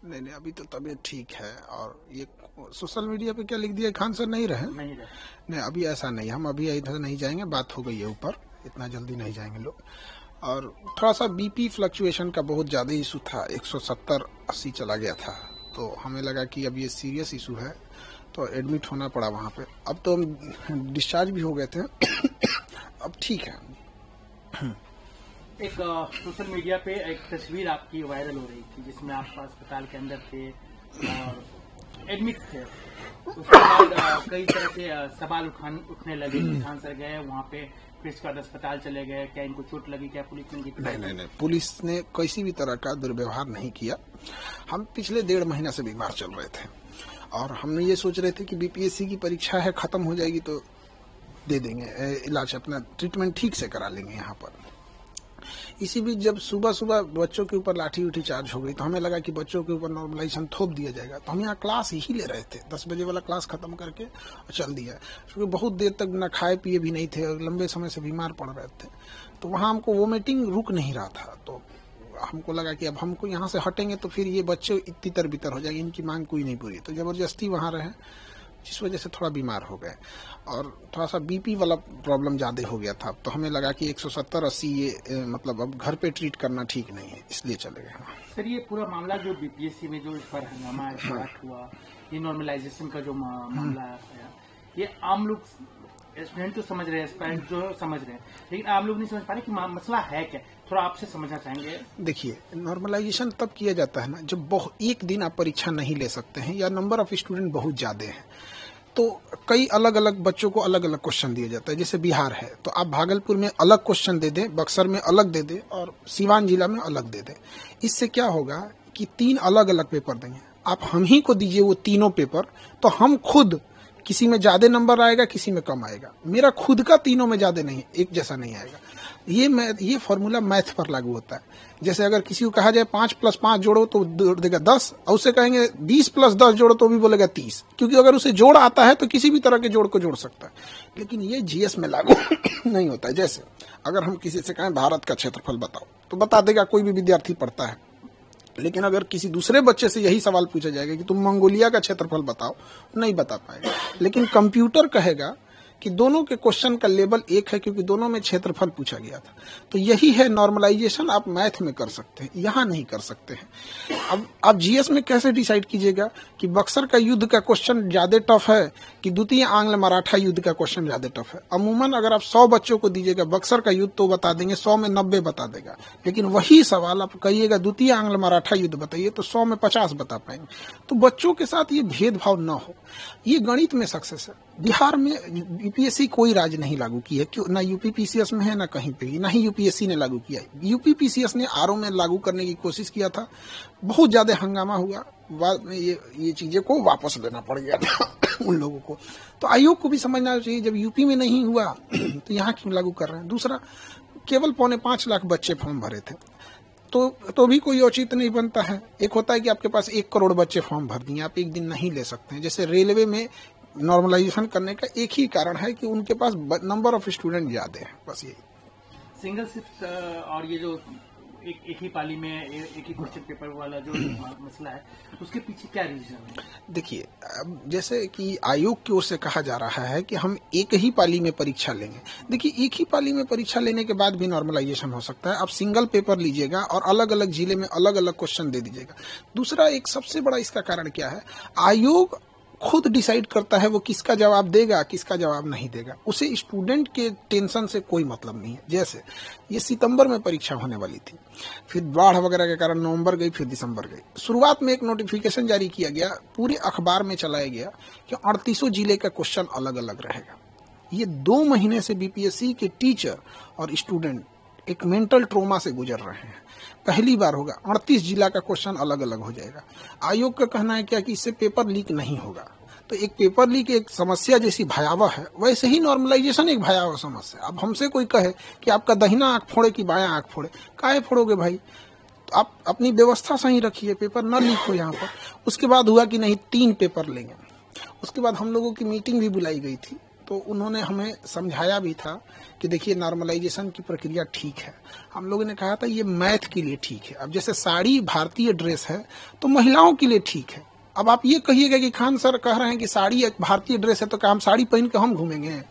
नहीं नहीं, अभी तो तबीयत ठीक है। और ये सोशल मीडिया पे क्या लिख दिया, खान सर नहीं रहे? नहीं रहे। नहीं, अभी ऐसा नहीं, हम अभी इधर नहीं जाएंगे, बात हो गई है ऊपर, इतना जल्दी नहीं जाएंगे लोग। और थोड़ा सा बीपी फ्लक्चुएशन का बहुत ज़्यादा इशू था, 170-80 चला गया था, तो हमें लगा कि अब ये सीरियस इशू है, तो एडमिट होना पड़ा वहाँ पे। अब तो हम डिस्चार्ज भी हो गए थे अब ठीक है। एक सोशल मीडिया पे एक तस्वीर आपकी वायरल हो रही थी जिसमें आप अस्पताल के अंदर थे और एडमिट थे। उसके बाद कई तरह से सवाल उठने लगे कि खान सर गए वहाँ पे, फिर इसके बाद अस्पताल चले गए, क्या इनको चोट लगी, क्या पुलिस ने? नहीं नहीं नहीं, पुलिस ने किसी भी तरह का दुर्व्यवहार नहीं किया। हम पिछले 1.5 महीना से बीमार चल रहे थे और हमने ये सोच रहे थे कि बीपीएससी की परीक्षा है, खत्म हो जाएगी तो दे देंगे इलाज, अपना ट्रीटमेंट ठीक से करा लेंगे यहाँ पर। इसी बीच जब सुबह सुबह बच्चों के ऊपर लाठी उठी चार्ज हो गई तो हमें लगा कि बच्चों के ऊपर नॉर्मलाइजेशन थोप दिया जाएगा, तो हम यहाँ क्लास ही ले रहे थे, 10 बजे वाला क्लास खत्म करके और चल दिया, क्योंकि बहुत देर तक ना खाए पिए भी नहीं थे और लंबे समय से बीमार पड़ रहे थे। तो वहाँ हमको वोमिटिंग रुक नहीं रहा था, तो हमको लगा कि अब हमको यहाँ से हटेंगे तो फिर ये बच्चे तितर बितर हो जाएंगे, इनकी मांग कोई नहीं पूरी, तो जबरदस्ती वहाँ रहे, जिस वजह से थोड़ा बीमार हो गए और थोड़ा सा बीपी वाला प्रॉब्लम ज़्यादा हो गया था। तो हमें लगा कि 170-80 ये मतलब अब घर पे ट्रीट करना ठीक नहीं है, इसलिए चले गए। सर, ये पूरा मामला जो बीपीएससी में जो इस पर हंगामा स्टार्ट हुआ, ये नॉर्मलाइजेशन का जो मामला आया, ये आम लोग स्टूडेंट तो समझ रहे हैं, पेरेंट्स जो समझ रहे हैं, लेकिन आम लोग नहीं समझ पा रहे कि मसला है क्या। थोड़ा आपसे समझना चाहेंगे। देखिए, नॉर्मलाइजेशन तब किया जाता है ना जब एक दिन आप परीक्षा नहीं ले सकते हैं या नंबर ऑफ स्टूडेंट बहुत ज़्यादा हैं, तो कई अलग अलग बच्चों को अलग अलग क्वेश्चन दिया जाता है। जैसे बिहार है तो आप भागलपुर में अलग क्वेश्चन दे दें, बक्सर में अलग दे दें और सीवान जिला में अलग दे दें। इससे क्या होगा कि 3 अलग अलग पेपर देंगे, आप हम ही को दीजिए वो तीनों पेपर, तो हम खुद किसी में ज्यादा नंबर आएगा, किसी में कम आएगा। मेरा खुद का तीनों में ज्यादा नहीं, एक जैसा नहीं आएगा। ये फॉर्मूला मैथ पर लागू होता है। जैसे अगर किसी को कहा जाए 5 + 5 जोड़ो तो देगा 10, और उसे कहेंगे 20 + 10 जोड़ो तो भी बोलेगा 30, क्योंकि अगर उसे जोड़ आता है तो किसी भी तरह के जोड़ को जोड़ सकता है। लेकिन ये जीएस में लागू नहीं होता है। जैसे अगर हम किसी से कहें भारत का क्षेत्रफल बताओ तो बता देगा, कोई भी विद्यार्थी पढ़ता है। लेकिन अगर किसी दूसरे बच्चे से यही सवाल पूछा जाएगा कि तुम मंगोलिया का क्षेत्रफल बताओ, नहीं बता पाएगा। लेकिन कंप्यूटर कहेगा कि दोनों के क्वेश्चन का लेवल एक है, क्योंकि दोनों में क्षेत्रफल पूछा गया था। तो यही है नॉर्मलाइजेशन, आप मैथ में कर सकते हैं, यहाँ नहीं कर सकते हैं। अब आप जीएस में कैसे डिसाइड कीजिएगा कि बक्सर का युद्ध का क्वेश्चन ज्यादा टफ है कि द्वितीय आंग्ल मराठा युद्ध का क्वेश्चन ज्यादा टफ है? अमूमन अगर आप 100 बच्चों को दीजिएगा बक्सर का युद्ध तो बता देंगे, 100 में 90 बता देगा। लेकिन वही सवाल आप कहिएगा द्वितीय आंग्ल मराठा युद्ध बताइए तो 100 में 50 बता पाएंगे। तो बच्चों के साथ ये भेदभाव न हो, ये गणित में सक्सेस है। बिहार में यूपीएससी कोई राज्य नहीं लागू की है, क्यों? ना यूपीपीसीएस में है, ना कहीं पे, ना ही यूपीएससी ने लागू किया है। यूपीपीसीएस ने आरओ में लागू करने की कोशिश किया था, बहुत ज्यादा हंगामा हुआ, बाद में ये चीजें को वापस लेना पड़ गया था उन लोगों को। तो आयोग को भी समझना चाहिए, जब यूपी में नहीं हुआ तो यहाँ क्यों लागू कर रहे हैं। दूसरा, केवल 4.25 लाख बच्चे फॉर्म भरे थे, तो भी कोई औचित्य नहीं बनता है। एक होता है कि आपके पास 1 करोड़ बच्चे फॉर्म भर दिए, आप एक दिन नहीं ले सकते हैं। जैसे रेलवे में नॉर्मलाइजेशन करने का एक ही कारण है कि उनके पास नंबर ऑफ स्टूडेंट ज्यादा है, बस यही। सिंगल शिफ्ट और ये जो एक ही पाली में एक ही क्वेश्चन पेपर वाला जो मसला है, उसके पीछे क्या रीजन है? देखिए, जैसे कि आयोग की ओर से कहा जा रहा है कि हम एक ही पाली में परीक्षा लेंगे। देखिए, एक ही पाली में परीक्षा लेने के बाद भी नॉर्मलाइजेशन हो सकता है। आप सिंगल पेपर लीजिएगा और अलग अलग जिले में अलग अलग क्वेश्चन दे दीजिएगा। दूसरा, एक सबसे बड़ा इसका कारण क्या है, आयोग खुद डिसाइड करता है वो किसका जवाब देगा, किसका जवाब नहीं देगा। उसे स्टूडेंट के टेंशन से कोई मतलब नहीं है। जैसे ये सितंबर में परीक्षा होने वाली थी, फिर बाढ़ वगैरह के कारण नवंबर गई, फिर दिसंबर गई। शुरुआत में एक नोटिफिकेशन जारी किया गया, पूरे अखबार में चलाया गया कि 38 जिले का क्वेश्चन अलग अलग रहेगा। ये 2 महीने से बीपीएससी के टीचर और स्टूडेंट एक मेंटल ट्रोमा से गुजर रहे हैं। पहली बार होगा 38 जिला का क्वेश्चन अलग अलग हो जाएगा। आयोग का कहना है क्या कि इससे पेपर लीक नहीं होगा। तो एक पेपर लीक एक समस्या जैसी भयावह है, वैसे ही नॉर्मलाइजेशन एक भयावह समस्या। अब हमसे कोई कहे कि आपका दाहिना आंख फोड़े कि बायां आंख फोड़े, काहे फोड़ोगे भाई? तो आप अपनी व्यवस्था सही रखिए, पेपर न लीक हो यहाँ पर। उसके बाद हुआ कि नहीं 3 पेपर लेंगे। उसके बाद हम लोगों की मीटिंग भी बुलाई गई थी, तो उन्होंने हमें समझाया भी था कि देखिए नॉर्मलाइजेशन की प्रक्रिया ठीक है। हम लोगों ने कहा था ये मैथ के लिए ठीक है। अब जैसे साड़ी भारतीय ड्रेस है तो महिलाओं के लिए ठीक है। अब आप ये कहिएगा कि खान सर कह रहे हैं कि साड़ी एक भारतीय ड्रेस है तो क्या हम साड़ी पहन के हम घूमेंगे?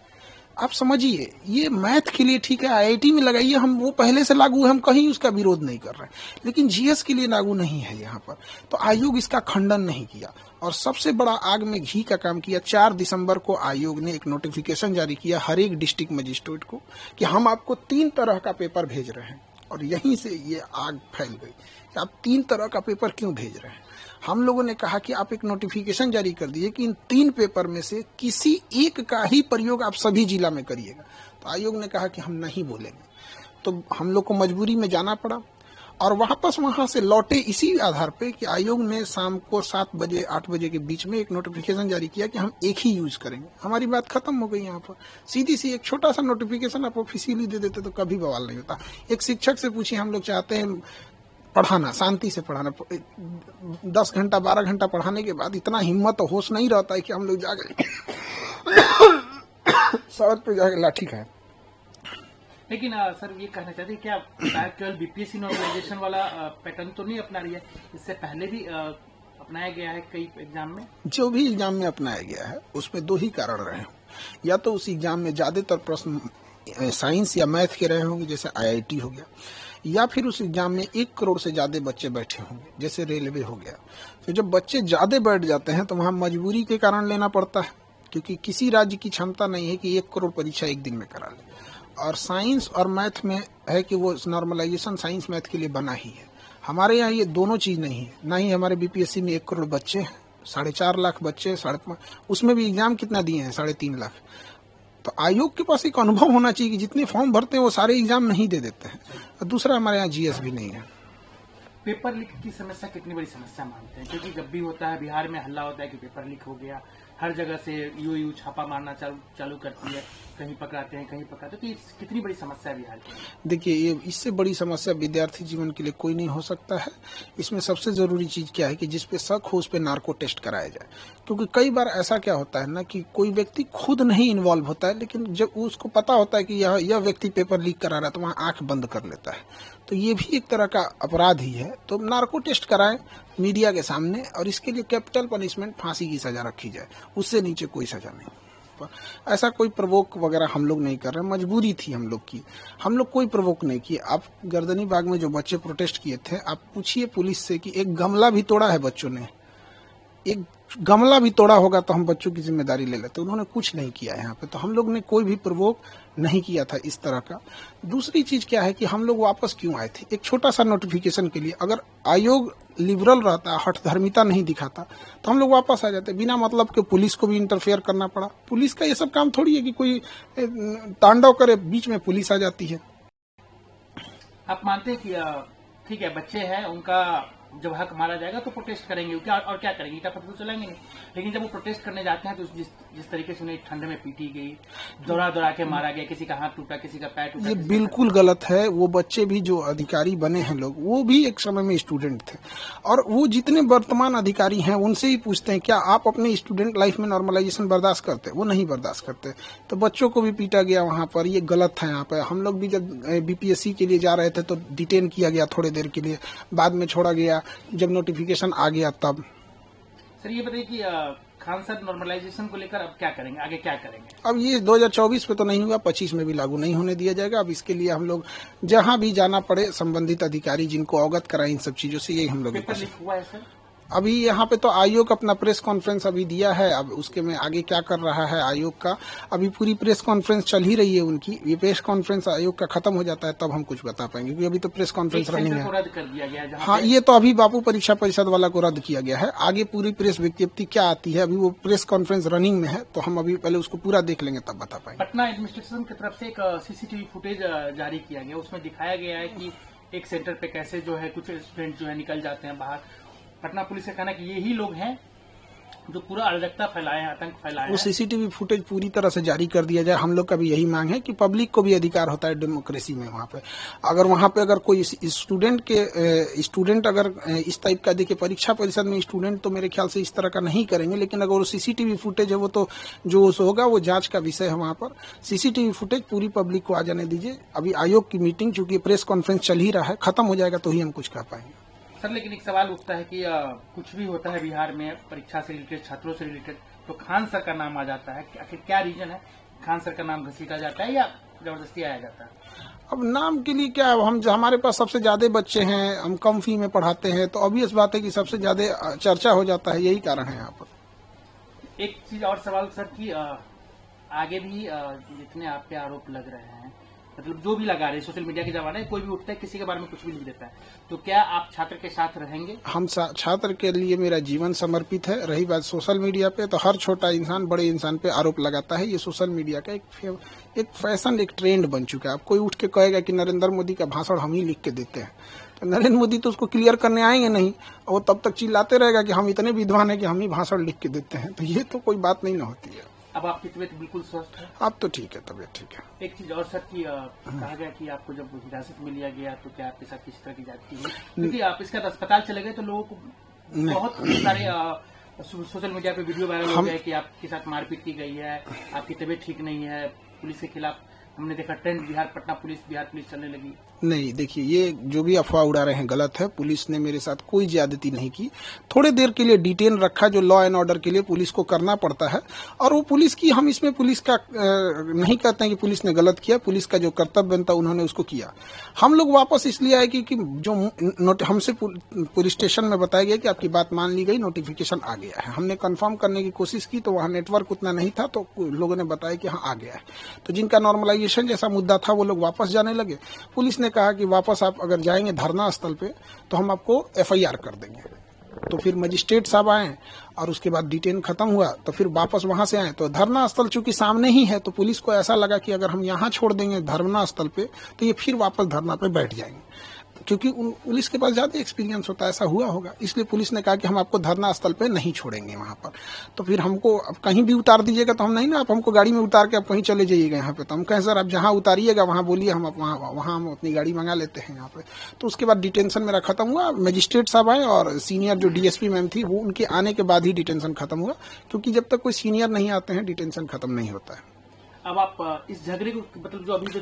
आप समझिए, ये मैथ के लिए ठीक है, आईआईटी में लगाइए, हम वो पहले से लागू है, हम कहीं उसका विरोध नहीं कर रहे हैं, लेकिन जीएस के लिए लागू नहीं है यहाँ पर। तो आयोग इसका खंडन नहीं किया और सबसे बड़ा आग में घी का काम किया। 4 दिसंबर को आयोग ने एक नोटिफिकेशन जारी किया हर एक डिस्ट्रिक्ट मजिस्ट्रेट को कि हम आपको 3 तरह का पेपर भेज रहे हैं। और यहीं से ये आग फैल गई कि आप 3 तरह का पेपर क्यों भेज रहे हैं। हम लोगों ने कहा कि आप एक नोटिफिकेशन जारी कर दिए कि इन 3 पेपर में से किसी एक का ही प्रयोग आप सभी जिला में करिएगा। तो आयोग ने कहा कि हम नहीं बोलेंगे। तो हम लोग को मजबूरी में जाना पड़ा और वापस वहां से लौटे इसी आधार पे कि आयोग ने शाम को 7 बजे 8 बजे के बीच में एक नोटिफिकेशन जारी किया कि हम एक ही यूज करेंगे। हमारी बात खत्म हो गई। यहाँ पर सीधी सी एक छोटा सा नोटिफिकेशन आप ऑफिशियली दे देते तो कभी बवाल नहीं होता। एक शिक्षक से पूछिए, हम लोग चाहते हैं पढ़ाना, शांति से पढ़ाना, 10 घंटा 12 घंटा पढ़ाने के बाद इतना हिम्मत और होश नहीं रहता है कि हम लोग जाकर सड़क पे जाकर लाठी खाए। लेकिन सर ये कहना चाहते हैं क्या केवल बीपीएससी नॉर्मलाइजेशन वाला पैटर्न तो नहीं अपना रही है, इससे पहले भी अपनाया गया है कई एग्जाम में? जो भी एग्जाम में अपनाया गया है उसमें 2 ही कारण रहे हों। या तो उस एग्जाम में ज्यादातर प्रश्न साइंस या मैथ के रहे होंगे जैसे आईआईटी हो गया, या फिर उस एग्जाम में 1 करोड़ से ज्यादा बच्चे बैठे होंगे जैसे रेलवे हो गया। तो जब बच्चे ज्यादा बैठ जाते हैं तो वहां मजबूरी के कारण लेना पड़ता है, क्योंकि किसी राज्य की क्षमता नहीं है कि 1 करोड़ परीक्षा एक दिन में करा ले। और साइंस और मैथ में है कि वो नॉर्मलाइजेशन साइंस मैथ के लिए बना ही है। हमारे यहाँ ये दोनों चीज नहीं है। ना ही हमारे बीपीएससी में 1 करोड़ बच्चे, 4.5 लाख बच्चे, 5.5, उसमें भी एग्जाम कितना दिए हैं? 3.5 लाख। तो आयोग के पास एक अनुभव होना चाहिए कि जितने फॉर्म भरते हैं वो सारे एग्जाम नहीं दे देते हैं। और दूसरा, हमारे यहाँ जीएस भी नहीं है। पेपर लीक की समस्या कितनी बड़ी समस्या मानते हैं? क्योंकि जब भी होता है बिहार में हल्ला होता है कि पेपर लीक हो गया, हर जगह से यू छापा मारना चालू करती है, कहीं पकड़ाते हैं कहीं पकड़ाते हैं, तो कितनी बड़ी समस्या है बिहार की? देखिए, ये इससे बड़ी समस्या विद्यार्थी जीवन के लिए कोई नहीं हो सकता है। इसमें सबसे जरूरी चीज क्या है कि जिस पे शक हो उस पे नार्को टेस्ट कराया जाए। क्योंकि कई बार ऐसा क्या होता है ना कि कोई व्यक्ति खुद नहीं इन्वॉल्व होता है, लेकिन जब उसको पता होता है कि यह व्यक्ति पेपर लीक करा रहा है तो वहाँ आंख बंद कर लेता है। तो ये भी एक तरह का अपराध ही है। तो नार्को टेस्ट कराएं मीडिया के सामने, और इसके लिए कैपिटल पनिशमेंट, फांसी की सजा रखी जाए, उससे नीचे कोई सजा नहीं। ऐसा कोई प्रवोक वगैरह हम लोग नहीं कर रहे, मजबूरी थी हम लोग की। हम लोग कोई प्रवोक नहीं किए। आप गर्दनी बाग में जो बच्चे प्रोटेस्ट किए थे, आप पूछिए पुलिस से कि एक गमला भी तोड़ा है बच्चों ने, एक गमला भी तोड़ा होगा तो हम बच्चों की जिम्मेदारी ले लेते। उन्होंने कुछ नहीं किया यहाँ पे। तो हम लोग ने कोई भी प्रवोक नहीं किया था इस तरह का। दूसरी चीज क्या है कि हम लोग वापस क्यों आए थे? एक छोटा सा नोटिफिकेशन के लिए। अगर आयोग लिबरल रहता, हठधर्मिता नहीं दिखाता, तो हम लोग वापस आ जाते। बिना मतलब के पुलिस को भी इंटरफेयर करना पड़ा। पुलिस का ये सब काम थोड़ी है कि कोई तांडव करे, बीच में पुलिस आ जाती है। आप मानते हैं कि ठीक है, बच्चे हैं, उनका जब हक मारा जाएगा तो प्रोटेस्ट करेंगे, क्या और क्या करेंगे, क्या पता तो चलेंगे नहीं। लेकिन जब वो प्रोटेस्ट करने जाते हैं तो जिस तरीके से उन्हें ठंड में पीटी गई, दौड़ा के मारा गया, किसी का हाथ टूटा, किसी का पैर टूटा, ये बिल्कुल गलत है। वो बच्चे भी जो अधिकारी बने हैं लोग, वो भी एक समय में स्टूडेंट थे। और वो जितने वर्तमान अधिकारी हैं उनसे ही पूछते हैं क्या आप अपने स्टूडेंट लाइफ में नॉर्मलाइजेशन बर्दाश्त करते? वो नहीं बर्दाश्त करते। तो बच्चों को भी पीटा गया वहां पर, ये गलत था। यहाँ पर हम लोग भी जब बीपीएससी के लिए जा रहे थे तो डिटेन किया गया थोड़ी देर के लिए, बाद में छोड़ा गया जब नोटिफिकेशन आ गया तब। सर ये बताइए कि खान सर नॉर्मलाइजेशन को लेकर अब क्या करेंगे, आगे क्या करेंगे? अब ये 2024 में तो नहीं हुआ, 25 में भी लागू नहीं होने दिया जाएगा। अब इसके लिए हम लोग जहां भी जाना पड़े, संबंधित अधिकारी जिनको अवगत कराएं इन सब चीजों से, यही हम लोग। पेपर लीक हुआ है सर? अभी यहाँ पे तो आयोग अपना प्रेस कॉन्फ्रेंस अभी दिया है। अब उसके में आगे क्या कर रहा है आयोग का, अभी पूरी प्रेस कॉन्फ्रेंस चल ही रही है उनकी। ये प्रेस कॉन्फ्रेंस आयोग का खत्म हो जाता है तब हम कुछ बता पाएंगे, क्योंकि अभी तो प्रेस कॉन्फ्रेंस रनिंग है। रद्द कर दिया गया। हाँ, ये तो अभी बापू परीक्षा परिषद वाला को रद्द किया गया है। आगे पूरी प्रेस विज्ञप्ति क्या आती है, अभी वो प्रेस कॉन्फ्रेंस रनिंग में है, तो हम अभी पहले उसको पूरा देख लेंगे तब बता पाएंगे। पटना एडमिनिस्ट्रेशन की तरफ से एक सीसीटीवी फुटेज जारी किया गया, उसमें दिखाया गया है कि एक सेंटर पे कैसे जो है कुछ स्टूडेंट जो है निकल जाते हैं बाहर। पटना पुलिस का कहना है कि यही लोग हैं जो पूरा अराजकता फैलाए हैं, आतंक फैलाए वो हैं। सीसीटीवी फुटेज पूरी तरह से जारी कर दिया जाए। हम लोग का भी यही मांग है कि पब्लिक को भी अधिकार होता है डेमोक्रेसी में। वहाँ पे अगर कोई स्टूडेंट अगर इस टाइप का देखिए, परीक्षा परिषद में स्टूडेंट तो मेरे ख्याल से इस तरह का नहीं करेंगे, लेकिन अगर वो सीसीटीवी फुटेज है वो तो जो होगा वो जांच का विषय है। वहाँ पर सीसीटीवी फुटेज पूरी पब्लिक को आ जाने दीजिए। अभी आयोग की मीटिंग, चूंकि प्रेस कॉन्फ्रेंस चल ही रहा है, खत्म हो जाएगा तो ही हम कुछ कह पाएंगे। सर, लेकिन एक सवाल उठता है कि कुछ भी होता है बिहार में परीक्षा से रिलेटेड, छात्रों से रिलेटेड, तो खान सर का नाम आ जाता है। आखिर क्या रीजन है? खान सर का नाम घसीटा जाता है या जबरदस्ती आया जाता है? अब नाम के लिए क्या, हमारे पास सबसे ज्यादा बच्चे हैं, हम कम फी में पढ़ाते हैं, तो ऑब्वियस बात है कि सबसे ज्यादा चर्चा हो जाता है, यही कारण है यहाँ पर। एक चीज और सवाल सर कि आगे भी जितने आप पे आरोप लग रहे हैं, मतलब जो भी लगा रहे हैं, सोशल मीडिया के जमाने में कोई भी उठता है, किसी के बारे में कुछ भी लिख देता है, तो क्या आप छात्र के साथ रहेंगे? हम छात्र के लिए मेरा जीवन समर्पित है। रही बात सोशल मीडिया पे, तो हर छोटा इंसान बड़े इंसान पे आरोप लगाता है। ये सोशल मीडिया का एक फैशन, एक ट्रेंड बन चुका है। अब कोई उठ के कहेगा कि नरेंद्र मोदी का भाषण हम ही लिख के देते हैं, तो नरेंद्र मोदी तो उसको क्लियर करने आएंगे नहीं, और वो तब तक चिल्लाते रहेगा कि हम इतने विद्वान हैं कि हम ही भाषण लिख के देते हैं। तो ये तो कोई बात नहीं ना होती है। अब आपकी तबीयत बिल्कुल स्वस्थ है? अब तो ठीक है, तबीयत ठीक है। एक चीज और सर की कहा गया कि आपको जब हिरासत में लिया गया तो क्या आपके साथ किस तरह की जांच की गई? क्योंकि आप इसके बाद अस्पताल चले गए तो लोगों को बहुत सारे सोशल मीडिया पे वीडियो वायरल हो गए कि आपके साथ मारपीट की गई है, आपकी तबीयत ठीक नहीं है, पुलिस के खिलाफ हमने देखा ट्रेंड बिहार पुलिस चलने लगी। नहीं, देखिए, ये जो भी अफवाह उड़ा रहे हैं गलत है। पुलिस ने मेरे साथ कोई ज्यादती नहीं की। थोड़े देर के लिए डिटेन रखा, जो लॉ एंड ऑर्डर के लिए पुलिस को करना पड़ता है, और वो पुलिस की, हम इसमें पुलिस का नहीं कहते हैं कि पुलिस ने गलत किया। पुलिस का जो कर्तव्य बनता उन्होंने उसको किया। हम लोग वापस इसलिए आए कि जो हमसे पुलिस स्टेशन में बताया गया कि आपकी बात मान ली गई, नोटिफिकेशन आ गया है। हमने कंफर्म करने की कोशिश की तो वहाँ नेटवर्क उतना नहीं था, तो लोगों ने बताया कि हाँ आ गया है। तो जिनका नॉर्मलाइजेशन जैसा मुद्दा था वो लोग वापस जाने लगे। पुलिस ने कहा कि वापस आप अगर जाएंगे धरना स्थल पे तो हम आपको एफआईआर कर देंगे। तो फिर मजिस्ट्रेट साहब आए और उसके बाद डिटेन खत्म हुआ, तो फिर वापस वहां से आए। तो धरना स्थल चूंकि सामने ही है, तो पुलिस को ऐसा लगा कि अगर हम यहाँ छोड़ देंगे धरना स्थल पे तो ये फिर वापस धरना पे बैठ जाएंगे, क्योंकि पुलिस के पास ज्यादा एक्सपीरियंस होता है, ऐसा हुआ होगा। इसलिए पुलिस ने कहा कि हम आपको धरना स्थल पे नहीं छोड़ेंगे वहां पर। तो फिर हमको अब कहीं भी उतार दीजिएगा तो हम नहीं ना, आप हमको गाड़ी में उतार के आप कहीं चले जाइएगा यहाँ पे। तो हम कहें सर आप जहाँ उतारिएगा वहाँ बोलिए, हम वहाँ हम अपनी गाड़ी मंगा लेते हैं यहाँ पे। तो उसके बाद डिटेंशन मेरा खत्म हुआ। मजिस्ट्रेट साहब आए और सीनियर जो डीएसपी मैम थी, वो उनके आने के बाद ही डिटेंशन खत्म हुआ, क्योंकि जब तक कोई सीनियर नहीं आते हैं डिटेंशन खत्म नहीं होता है। अब आप इस झगड़े को, मतलब जो अभी जो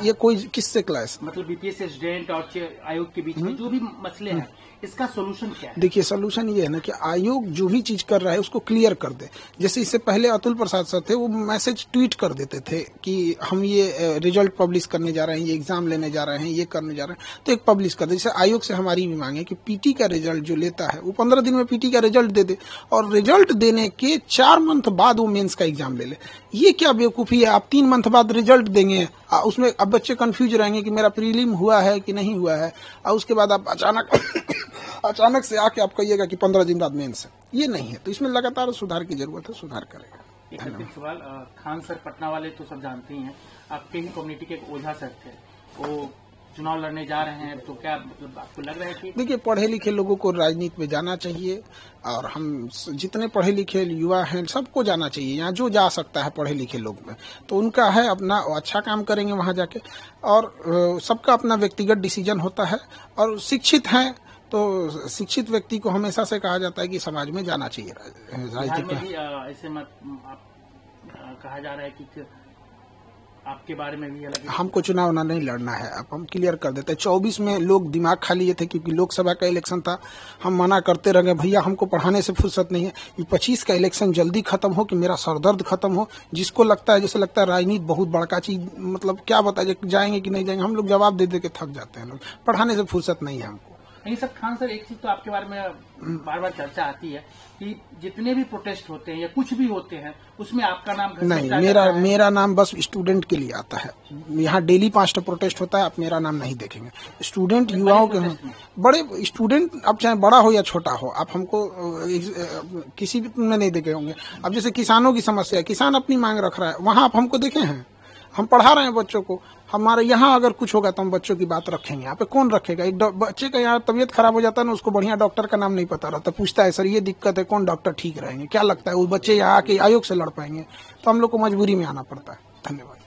ये कोई किससे क्लास, मतलब बीपीएससी स्टूडेंट और आयोग के बीच में जो भी मसले हैं, इसका सोल्यूशन क्या है? देखिए, सोल्यूशन ये है ना कि आयोग जो भी चीज कर रहा है उसको क्लियर कर दे। जैसे इससे पहले अतुल प्रसाद सर थे, वो मैसेज ट्वीट कर देते थे कि हम ये रिजल्ट पब्लिश करने जा रहे हैं, ये एग्जाम लेने जा रहे हैं, ये करने जा रहे हैं, तो एक पब्लिश कर दे। जैसे आयोग से हमारी भी मांग है कि पीटी का रिजल्ट जो लेता है वो 15 दिन में पीटी का रिजल्ट दे दे, और रिजल्ट देने के 4 मंथ बाद वो मेंस का एग्जाम ले ले। ये क्या बेवकूफी है? आप 3 मंथ बाद रिजल्ट देंगे, उसमें अब बच्चे कंफ्यूज रहेंगे कि मेरा प्रीलिम हुआ है कि नहीं हुआ है, और उसके बाद आप अचानक से आके आप कहिएगा कि 15 दिन बाद मेंस है। ये नहीं है। तो इसमें लगातार सुधार की जरूरत है, सुधार करेगा। एक अंतिम सवाल, खान सर पटना वाले तो सब जानते ही हैं, आपके ही कम्युनिटी के एक ओझा सर थे, वो चुनाव लड़ने जा रहे हैं, तो क्या मतलब आपको लग रहा है कि? देखिए, पढ़े लिखे लोगों को राजनीति में जाना चाहिए, और हम जितने पढ़े लिखे युवा हैं सबको जाना चाहिए। यहाँ जो जा सकता है पढ़े लिखे लोग में, तो उनका है अपना अच्छा काम करेंगे वहाँ जाके, और सबका अपना व्यक्तिगत डिसीजन होता है। और शिक्षित हैं तो शिक्षित व्यक्ति को हमेशा से कहा जाता है कि समाज में जाना चाहिए राजनीति में। ऐसे मत कहा जा रहा है कि आपके बारे में भी अलग, हमको चुनाव ना नहीं लड़ना है। अब हम क्लियर कर देते हैं। 24 में लोग दिमाग खा लिए थे, क्योंकि लोकसभा का इलेक्शन था, हम मना करते रह गए, भैया हमको पढ़ाने से फुर्सत नहीं है, ये 25 का इलेक्शन जल्दी खत्म हो कि मेरा सरदर्द खत्म हो। जिसको लगता है, जैसे लगता है राजनीति बहुत बड़का चीज, मतलब क्या बताए जाएंगे कि नहीं जाएंगे, हम लोग जवाब दे दे के थक जाते हैं। लोग पढ़ाने से फुर्सत नहीं है हमको। नहीं सर, खान सर, एक चीज तो आपके बारे में बार बार चर्चा आती है कि जितने भी प्रोटेस्ट होते हैं या कुछ भी होते हैं उसमें आपका नाम नहीं, मेरा नाम बस स्टूडेंट के लिए आता है। यहाँ डेली 5 प्रोटेस्ट होता है, आप मेरा नाम नहीं देखेंगे। स्टूडेंट युवाओं के, बड़े स्टूडेंट, अब चाहे बड़ा हो या छोटा हो, आप हमको किसी भी में नहीं देखे होंगे। अब जैसे किसानों की समस्या है, किसान अपनी मांग रख रहा है, वहाँ आप हमको देखे हैं? हम पढ़ा रहे हैं बच्चों को, हमारे यहाँ अगर कुछ होगा तो हम बच्चों की बात रखेंगे। यहाँ पे कौन रखेगा? एक बच्चे का यहाँ तबीयत खराब हो जाता है ना, उसको बढ़िया डॉक्टर का नाम नहीं पता रहता, पूछता है सर ये दिक्कत है, कौन डॉक्टर ठीक रहेंगे? क्या लगता है वो बच्चे यहाँ आके आयोग से लड़ पाएंगे? तो हम लोग को मजबूरी में आना पड़ता है। धन्यवाद।